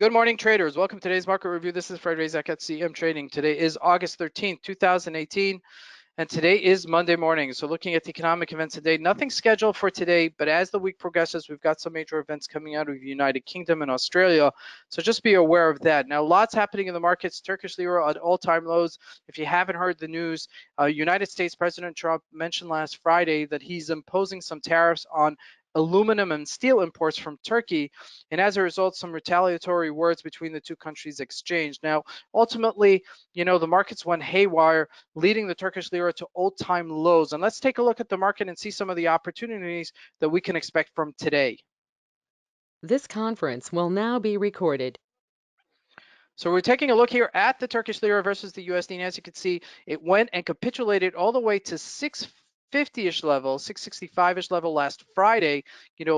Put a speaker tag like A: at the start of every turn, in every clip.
A: Good morning, traders. Welcome to today's market review. This is Razak at CMTrading. Today is August 13th, 2018, and today is Monday morning. So looking at the economic events today, nothing scheduled for today, but as the week progresses, we've got some major events coming out of the United Kingdom and Australia. So just be aware of that. Now, lots happening in the markets. Turkish Lira at all-time lows. If you haven't heard the news, United States President Trump mentioned last Friday that he's imposing some tariffs on aluminum and steel imports from Turkey, and as a result, some retaliatory words between the two countries exchanged. Now, ultimately, the markets went haywire, leading the Turkish lira to all-time lows. And let's take a look at the market and see some of the opportunities that we can expect from today.
B: This conference will now be recorded.
A: So we're taking a look here at the Turkish lira versus the USD, and as you can see, it went and capitulated all the way to 650-ish level, 665-ish level last Friday.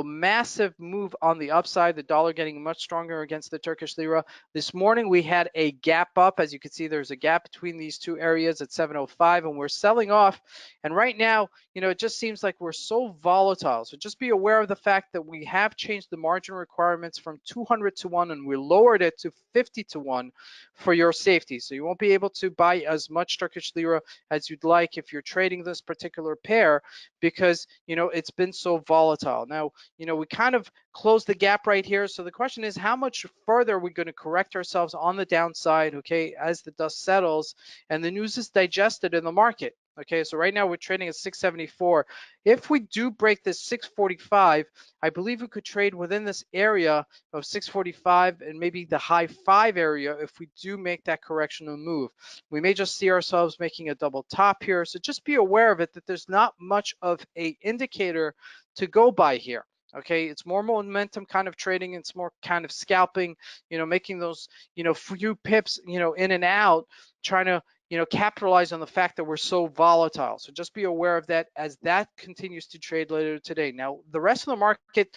A: Massive move on the upside, the dollar getting much stronger against the Turkish lira. This morning we had a gap up. As you can see, there's a gap between these two areas at 705, and we're selling off. And right now, it just seems like we're so volatile. So just be aware of the fact that we have changed the margin requirements from 200 to 1, and we lowered it to 50 to 1 for your safety. So you won't be able to buy as much Turkish lira as you'd like if you're trading this particular pair, because it's been so volatile. Now, we kind of closed the gap right here. So the question is, how much further are we going to correct ourselves on the downside, okay, as the dust settles and the news is digested in the market? Okay, so right now we're trading at 674. If we do break this 645, I believe we could trade within this area of 645 and maybe the high 5 area if we do make that correctional move. We may just see ourselves making a double top here. So just be aware of it, that there's not much of a indicator to go by here. Okay, it's more momentum kind of trading. It's more kind of scalping, making those, few pips, in and out, trying to, capitalize on the fact that we're so volatile. So just be aware of that as that continues to trade later today. Now, the rest of the market,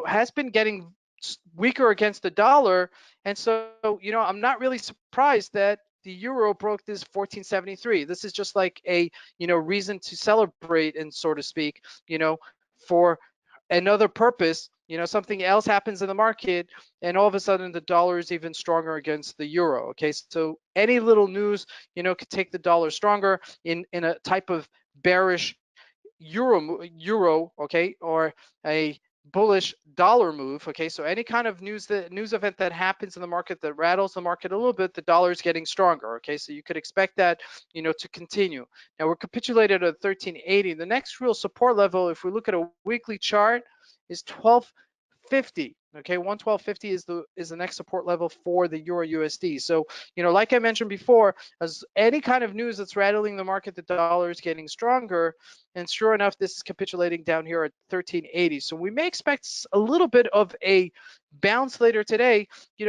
A: has been getting weaker against the dollar. And so, I'm not really surprised that the euro broke this 1473. This is just like a, reason to celebrate, and so to speak, for another purpose. Something else happens in the market, and all of a sudden the dollar is even stronger against the euro. Okay, so any little news, could take the dollar stronger in a type of bearish euro, okay, or a bullish dollar move. Okay, so any kind of news event that happens in the market that rattles the market a little bit, the dollar is getting stronger. Okay, so you could expect that, to continue. Now we're capitulated at 1380. The next real support level, if we look at a weekly chart, is 1250. Okay, 112.50 is the next support level for the Euro USD. So, like I mentioned before, as any kind of news that's rattling the market, the dollar is getting stronger. And sure enough, this is capitulating down here at 1380. So we may expect a little bit of a bounce later today,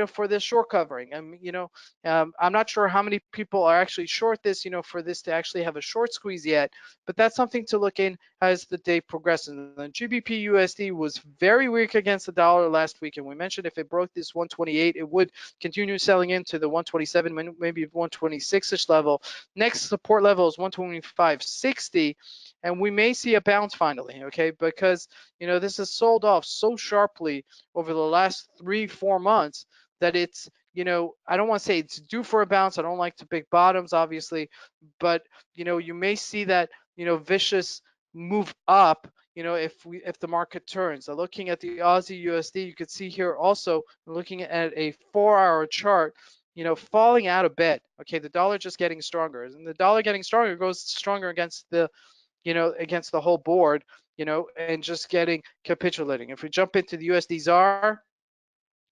A: for this short covering. I'm not sure how many people are actually short this, for this to actually have a short squeeze yet, but that's something to look in as the day progresses. And the GBPUSD was very weak against the dollar last week, and we mentioned if it broke this 128, it would continue selling into the 127, maybe 126-ish level. Next support level is 125.60, and we may see a bounce finally, okay, because this has sold off so sharply over the last 3-4 months that it's, I don't want to say it's due for a bounce. I don't like the big bottoms, obviously, but you may see that vicious move up, if the market turns. So looking at the Aussie USD, you could see here also, looking at a 4-hour chart, falling out of bed. Okay, the dollar just getting stronger, and the dollar getting stronger goes stronger against the, against the whole board, and just getting capitulating. If we jump into the USD ZAR,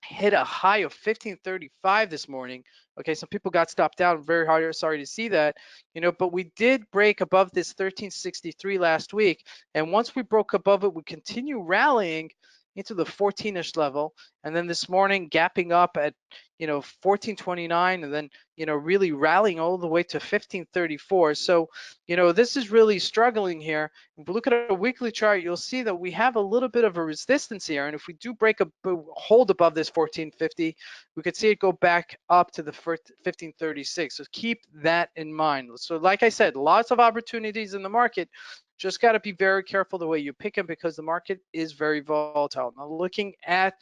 A: hit a high of 1535 this morning. Okay, some people got stopped down very hard. Sorry to see that, but we did break above this 1363 last week. And once we broke above it, we continue rallying into the 14-ish level, and then this morning gapping up at 1429, and then really rallying all the way to 1534. So this is really struggling here. If we look at a weekly chart, you'll see that we have a little bit of a resistance here, and if we do break a hold above this 1450, we could see it go back up to the 1536. So keep that in mind. So like I said, lots of opportunities in the market. Just got to be very careful the way you pick them, because the market is very volatile. Now looking at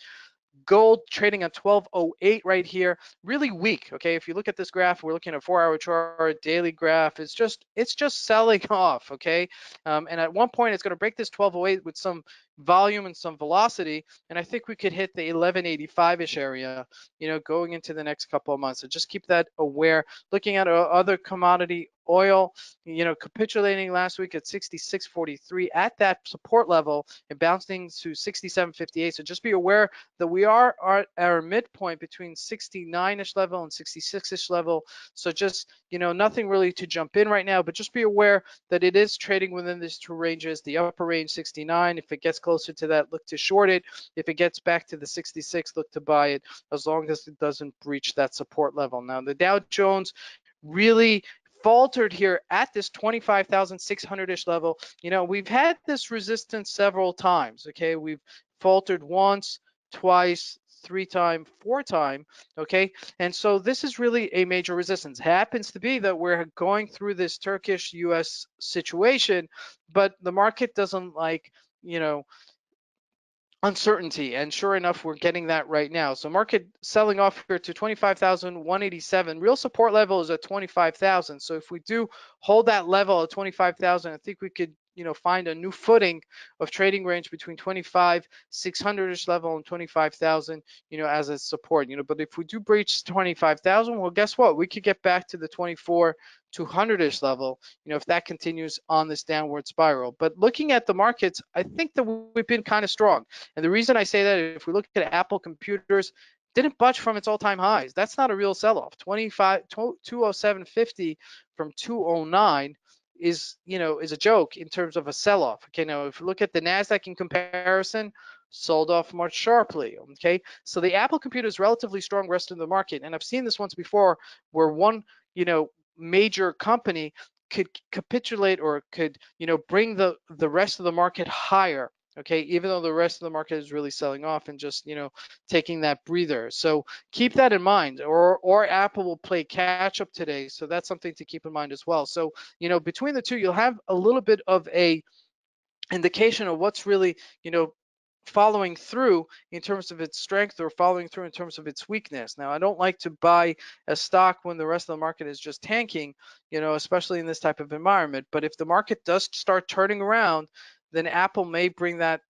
A: Gold trading at 1208 right here, really weak. Okay, if you look at this graph, we're looking at a 4-hour chart, daily graph. It's just selling off. Okay, and at one point it's going to break this 1208 with some volume and some velocity, and I think we could hit the 1185-ish area, going into the next couple of months. So just keep that aware. Looking at other commodity, oil, capitulating last week at 66.43 at that support level and bouncing to 67.58. So just be aware that we are at our midpoint between 69-ish level and 66-ish level. So just, nothing really to jump in right now, but just be aware that it is trading within these two ranges. The upper range 69, if it gets closer to that, look to short it. If it gets back to the 66, look to buy it, as long as it doesn't breach that support level. Now, the Dow Jones really faltered here at this 25,600-ish level. We've had this resistance several times. Okay, we've faltered once, twice, 3 times, 4 times. Okay, and so this is really a major resistance. Happens to be that we're going through this Turkish US situation, but the market doesn't like, uncertainty, and sure enough, we're getting that right now. So market selling off here to 25,187. Real support level is at 25,000. So if we do hold that level at 25,000, I think we could find a new footing of trading range between 25,600-ish level and 25,000, as a support. But if we do breach 25,000, well, guess what? We could get back to the 24,200-ish level, if that continues on this downward spiral. But looking at the markets, I think that we've been kind of strong. And the reason I say that, if we look at Apple computers, didn't budge from its all-time highs. That's not a real sell-off. 207.50 from 209 is a joke in terms of a sell-off. Okay, now if you look at the NASDAQ in comparison, sold off much sharply. Okay, so the Apple computer is relatively strong rest of the market, and I've seen this once before where one major company could capitulate or could bring the rest of the market higher. Okay, even though the rest of the market is really selling off and just taking that breather. So keep that in mind, or Apple will play catch up today. So that's something to keep in mind as well. So between the two, you'll have a little bit of a indication of what's really following through in terms of its strength or following through in terms of its weakness. Now, I don't like to buy a stock when the rest of the market is just tanking, especially in this type of environment. But if the market does start turning around, then Apple may bring that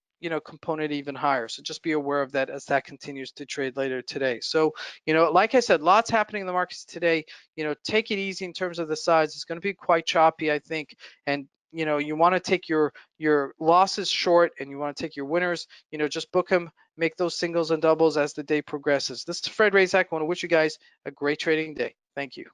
A: component even higher. So just be aware of that as that continues to trade later today. So like I said, lots happening in the markets today. Take it easy in terms of the size. It's going to be quite choppy, I think, and you want to take your losses short and you want to take your winners, just book them, make those singles and doubles as the day progresses. This is Fred Razak. I want to wish you guys a great trading day. Thank you.